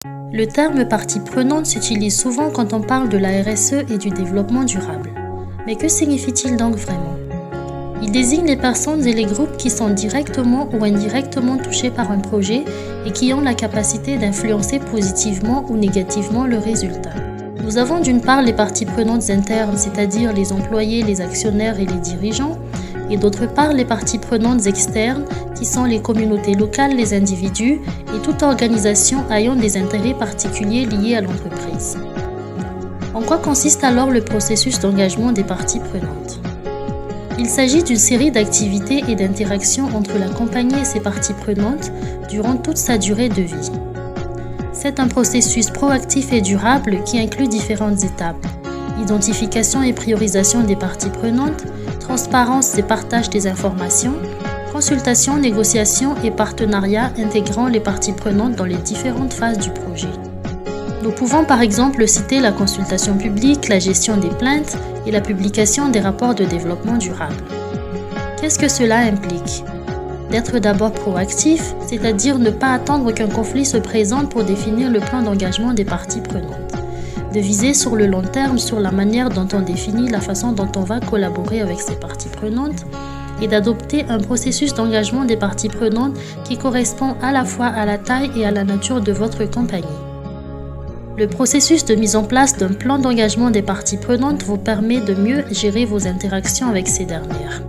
Le terme partie prenante s'utilise souvent quand on parle de la RSE et du développement durable. Mais que signifie-t-il donc vraiment? Il désigne les personnes et les groupes qui sont directement ou indirectement touchés par un projet et qui ont la capacité d'influencer positivement ou négativement le résultat. Nous avons d'une part les parties prenantes internes, c'est-à-dire les employés, les actionnaires et les dirigeants, et d'autre part les parties prenantes externes, qui sont les communautés locales, les individus et toute organisation ayant des intérêts particuliers liés à l'entreprise. En quoi consiste alors le processus d'engagement des parties prenantes? Il s'agit d'une série d'activités et d'interactions entre la compagnie et ses parties prenantes durant toute sa durée de vie. C'est un processus proactif et durable qui inclut différentes étapes: identification et priorisation des parties prenantes, transparence et partage des informations, consultation, négociation et partenariat intégrant les parties prenantes dans les différentes phases du projet. Nous pouvons par exemple citer la consultation publique, la gestion des plaintes et la publication des rapports de développement durable. Qu'est-ce que cela implique? D'être d'abord proactif, c'est-à-dire ne pas attendre qu'un conflit se présente pour définir le plan d'engagement des parties prenantes. De viser sur le long terme sur la manière dont on définit la façon dont on va collaborer avec ces parties prenantes et d'adopter un processus d'engagement des parties prenantes qui correspond à la fois à la taille et à la nature de votre compagnie. Le processus de mise en place d'un plan d'engagement des parties prenantes vous permet de mieux gérer vos interactions avec ces dernières.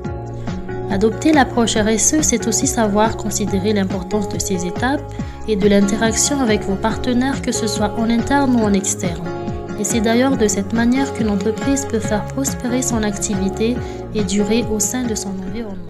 Adopter l'approche RSE, c'est aussi savoir considérer l'importance de ces étapes et de l'interaction avec vos partenaires, que ce soit en interne ou en externe. Et c'est d'ailleurs de cette manière qu'une entreprise peut faire prospérer son activité et durer au sein de son environnement.